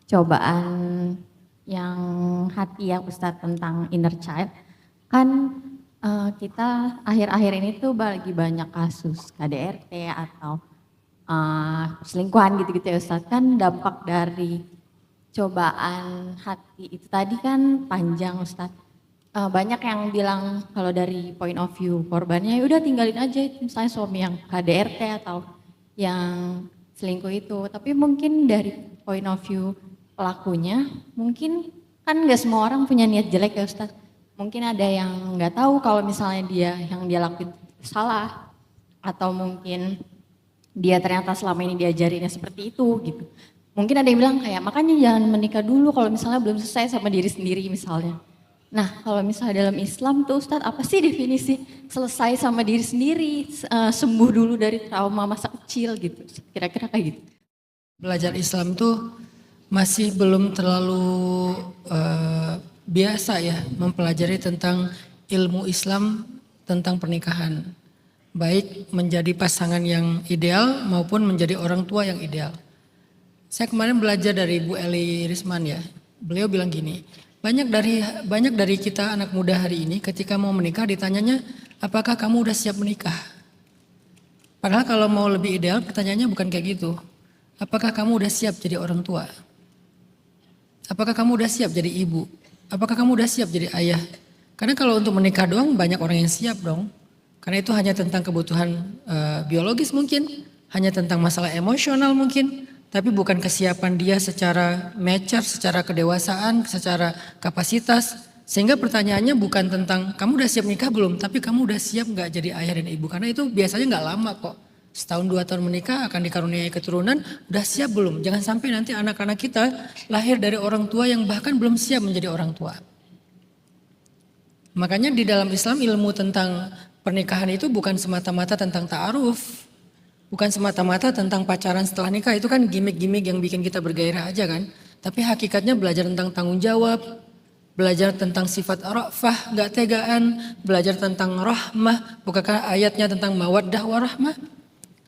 cobaan yang hati ya Ustadz tentang inner child. Kan kita akhir-akhir ini tuh lagi banyak kasus KDRT atau selingkuhan gitu-gitu ya Ustadz. Kan dampak dari cobaan hati itu tadi kan panjang Ustadz. Banyak yang bilang kalau dari point of view korbannya ya udah tinggalin aja misalnya suami yang KDRT atau yang selingkuh itu. Tapi mungkin dari point of view pelakunya mungkin kan nggak semua orang punya niat jelek ya Ustadz. Mungkin ada yang nggak tahu kalau misalnya yang dia lakuin salah atau mungkin dia ternyata selama ini diajarinnya seperti itu gitu. Mungkin ada yang bilang kayak makanya jangan menikah dulu kalau misalnya belum selesai sama diri sendiri misalnya. Nah kalau misalnya dalam Islam tuh Ustadz apa sih definisi selesai sama diri sendiri, sembuh dulu dari trauma masa kecil gitu, kira-kira kayak gitu. Belajar Islam tuh masih belum terlalu biasa ya mempelajari tentang ilmu Islam tentang pernikahan. Baik menjadi pasangan yang ideal maupun menjadi orang tua yang ideal. Saya kemarin belajar dari Bu Eli Risman ya. Beliau bilang gini, banyak dari kita anak muda hari ini ketika mau menikah ditanyanya, apakah kamu udah siap menikah? Padahal kalau mau lebih ideal pertanyaannya bukan kayak gitu. Apakah kamu udah siap jadi orang tua? Apakah kamu udah siap jadi ibu? Apakah kamu udah siap jadi ayah? Karena kalau untuk menikah doang banyak orang yang siap dong. Karena itu hanya tentang kebutuhan biologis mungkin, hanya tentang masalah emosional mungkin, tapi bukan kesiapan dia secara mature, secara kedewasaan, secara kapasitas. Sehingga pertanyaannya bukan tentang kamu udah siap nikah belum, tapi kamu udah siap nggak jadi ayah dan ibu. Karena itu biasanya nggak lama kok. Setahun 2 tahun menikah akan dikaruniai keturunan, udah siap belum? Jangan sampai nanti anak-anak kita lahir dari orang tua yang bahkan belum siap menjadi orang tua. Makanya di dalam Islam ilmu tentang pernikahan itu bukan semata-mata tentang ta'aruf, bukan semata-mata tentang pacaran setelah nikah, itu kan gimmick-gimmick yang bikin kita bergairah aja kan. Tapi hakikatnya belajar tentang tanggung jawab, belajar tentang sifat ra'fah, gak tegaan, belajar tentang rahmah, bukankah ayatnya tentang mawaddah warahmah?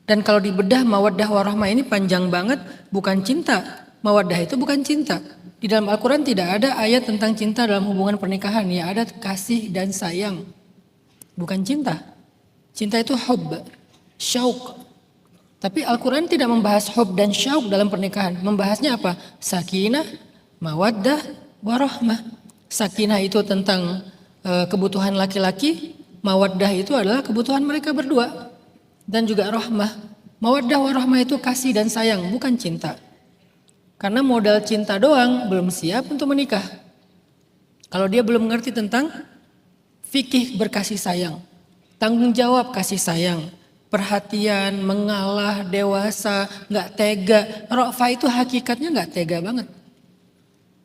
Dan kalau dibedah mawaddah warahmah ini panjang banget, bukan cinta. Mawaddah itu bukan cinta. Di dalam Al-Quran tidak ada ayat tentang cinta dalam hubungan pernikahan, ya ada kasih dan sayang. Bukan cinta. Cinta itu hub, syauq. Tapi Al-Quran tidak membahas hub dan syauq dalam pernikahan. Membahasnya apa? Sakinah, mawaddah, warahmah. Sakinah itu tentang kebutuhan laki-laki. Mawaddah itu adalah kebutuhan mereka berdua. Dan juga rahmah. Mawaddah warahmah itu kasih dan sayang, bukan cinta. Karena modal cinta doang belum siap untuk menikah. Kalau dia belum mengerti tentang fikih berkasih sayang, tanggung jawab kasih sayang, perhatian, mengalah, dewasa, gak tega. Ra'fah itu hakikatnya gak tega banget.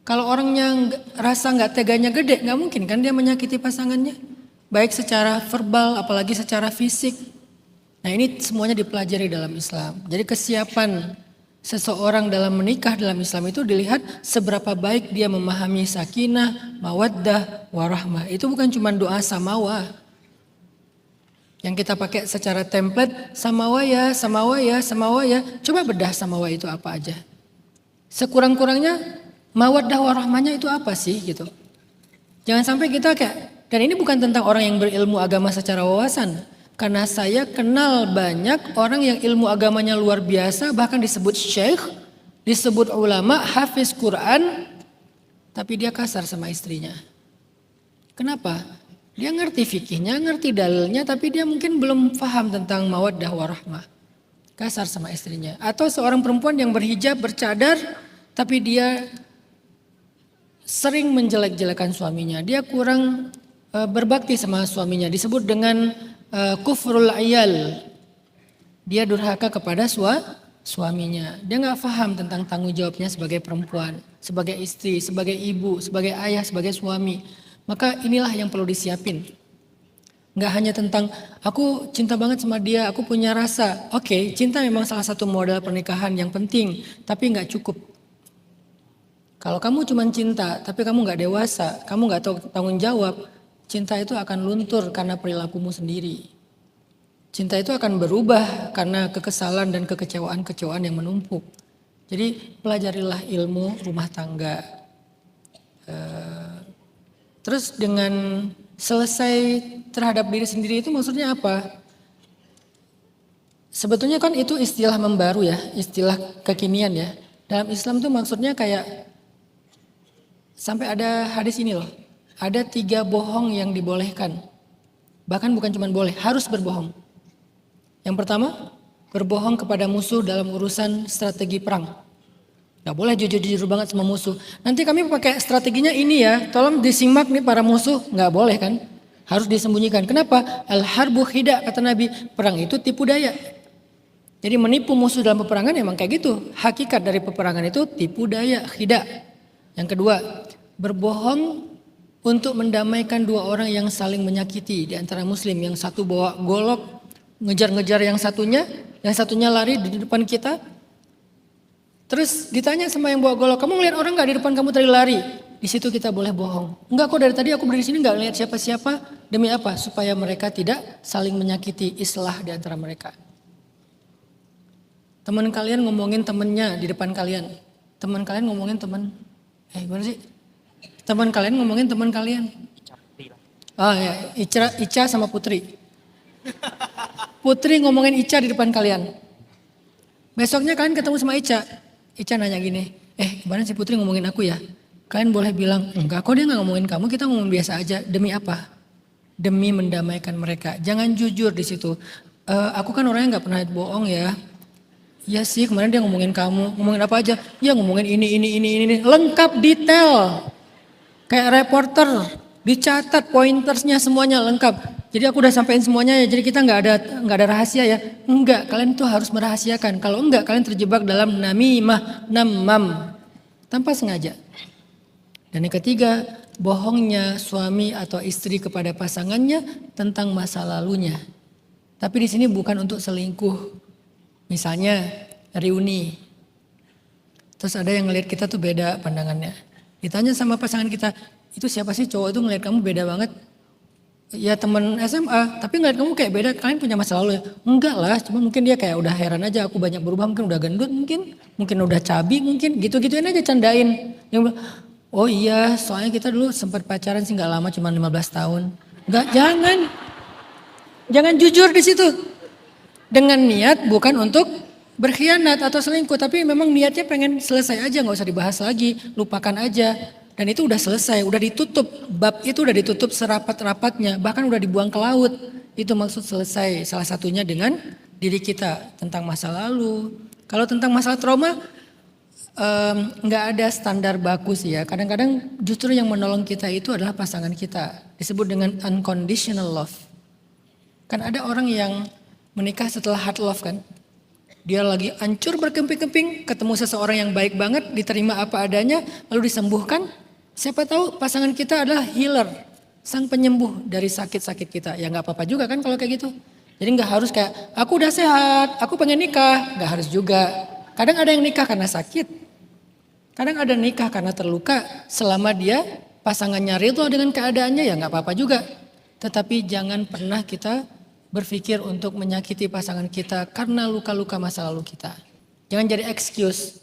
Kalau orangnya rasa gak teganya gede, gak mungkin kan dia menyakiti pasangannya. Baik secara verbal apalagi secara fisik. Nah ini semuanya dipelajari dalam Islam. Jadi kesiapan seseorang dalam menikah dalam Islam itu dilihat seberapa baik dia memahami sakinah, mawaddah, warahmah. Itu bukan cuma doa samawa. Yang kita pakai secara template, samawaya, samawaya, samawaya. Coba bedah samawa itu apa aja. Sekurang-kurangnya mawaddah warahmahnya itu apa sih gitu. Jangan sampai kita kayak, dan ini bukan tentang orang yang berilmu agama secara wawasan. Karena saya kenal banyak orang yang ilmu agamanya luar biasa, bahkan disebut syekh, disebut ulama, hafiz Quran, tapi dia kasar sama istrinya. Kenapa? Dia ngerti fikihnya, ngerti dalilnya, tapi dia mungkin belum paham tentang mawaddah warahmah. Kasar sama istrinya. Atau seorang perempuan yang berhijab, bercadar, tapi dia sering menjelek-jelekan suaminya. Dia kurang berbakti sama suaminya. Disebut dengan kufrul ayal. Dia durhaka kepada suaminya. Dia gak paham tentang tanggung jawabnya sebagai perempuan, sebagai istri, sebagai ibu, sebagai ayah, sebagai suami. Maka inilah yang perlu disiapin. Gak hanya tentang aku cinta banget sama dia, aku punya rasa. Oke, cinta memang salah satu modal pernikahan yang penting, tapi gak cukup. Kalau kamu cuma cinta, tapi kamu gak dewasa, kamu gak tahu tanggung jawab, cinta itu akan luntur karena perilakumu sendiri. Cinta itu akan berubah karena kekesalan dan kekecewaan-kekecewaan yang menumpuk. Jadi pelajarilah ilmu rumah tangga. Terus dengan selesai terhadap diri sendiri itu maksudnya apa? Sebetulnya kan itu istilah membaru ya, istilah kekinian ya. Dalam Islam tuh maksudnya kayak sampai ada hadis ini loh. Ada 3 bohong yang dibolehkan. Bahkan bukan cuma boleh, harus berbohong. Yang pertama, berbohong kepada musuh dalam urusan strategi perang. Gak boleh jujur-jujur banget sama musuh. Nanti kami pakai strateginya ini ya, tolong disimak nih para musuh. Gak boleh kan, harus disembunyikan. Kenapa? Al-harbu khida, kata Nabi, perang itu tipu daya. Jadi menipu musuh dalam peperangan emang kayak gitu. Hakikat dari peperangan itu tipu daya, khida. Yang kedua, berbohong untuk mendamaikan 2 orang yang saling menyakiti di antara muslim. Yang satu bawa golok, ngejar-ngejar yang satunya lari di depan kita. Terus ditanya sama yang bawa golok, kamu ngeliat orang gak di depan kamu tadi lari? Di situ kita boleh bohong. Enggak kok, dari tadi aku berdiri sini gak ngeliat siapa-siapa. Demi apa? Supaya mereka tidak saling menyakiti, islah di antara mereka. Teman kalian ngomongin temennya di depan kalian. Teman kalian ngomongin teman. Gimana sih? Teman kalian ngomongin teman kalian. Oh ya, Ica sama Putri. Putri ngomongin Ica di depan kalian. Besoknya kalian ketemu sama Ica. Ica nanya gini, gimana sih Putri ngomongin aku ya? Kalian boleh bilang, enggak kok dia gak ngomongin kamu, kita ngomong biasa aja. Demi apa? Demi mendamaikan mereka. Jangan jujur di situ. Aku kan orangnya gak pernah bohong ya. Ya sih, kemarin dia ngomongin kamu. Ngomongin apa aja? Ya ngomongin ini. Lengkap detail. Kayak reporter. Dicatat pointersnya semuanya lengkap. Jadi aku udah sampein semuanya ya, jadi kita nggak ada rahasia ya. Enggak, kalian tuh harus merahasiakan. Kalau enggak, kalian terjebak dalam namimah, namam, tanpa sengaja. Dan yang ketiga, bohongnya suami atau istri kepada pasangannya tentang masa lalunya. Tapi di sini bukan untuk selingkuh. Misalnya reuni. Terus ada yang ngelihat kita tuh beda pandangannya. Ditanya sama pasangan kita, itu siapa sih cowok itu ngelihat kamu beda banget? Ya teman SMA, tapi ngeliat kamu kayak beda, kalian punya masa lalu ya? Enggak lah, cuma mungkin dia kayak udah heran aja aku banyak berubah, mungkin udah gendut mungkin udah cabi mungkin, gitu-gituin aja candain. Yang bilang, oh iya soalnya kita dulu sempat pacaran sih gak lama cuma 15 tahun. Enggak, jangan jujur di situ. Dengan niat bukan untuk berkhianat atau selingkuh, tapi memang niatnya pengen selesai aja, gak usah dibahas lagi, lupakan aja. Dan itu udah selesai, udah ditutup, bab itu udah ditutup serapat-rapatnya, bahkan udah dibuang ke laut. Itu maksud selesai, salah satunya dengan diri kita tentang masa lalu. Kalau tentang masalah trauma, nggak ada standar baku sih ya. Kadang-kadang justru yang menolong kita itu adalah pasangan kita, disebut dengan unconditional love. Kan ada orang yang menikah setelah hard love kan. Dia lagi hancur berkemping-kemping, ketemu seseorang yang baik banget, diterima apa adanya, lalu disembuhkan. Siapa tahu pasangan kita adalah healer, sang penyembuh dari sakit-sakit kita. Ya gak apa-apa juga kan kalau kayak gitu. Jadi gak harus kayak, aku udah sehat, aku pengen nikah. Gak harus juga. Kadang ada yang nikah karena sakit. Kadang ada nikah karena terluka. Selama dia pasangannya ridho dengan keadaannya ya gak apa-apa juga. Tetapi jangan pernah kita berpikir untuk menyakiti pasangan kita karena luka-luka masa lalu kita. Jangan jadi excuse.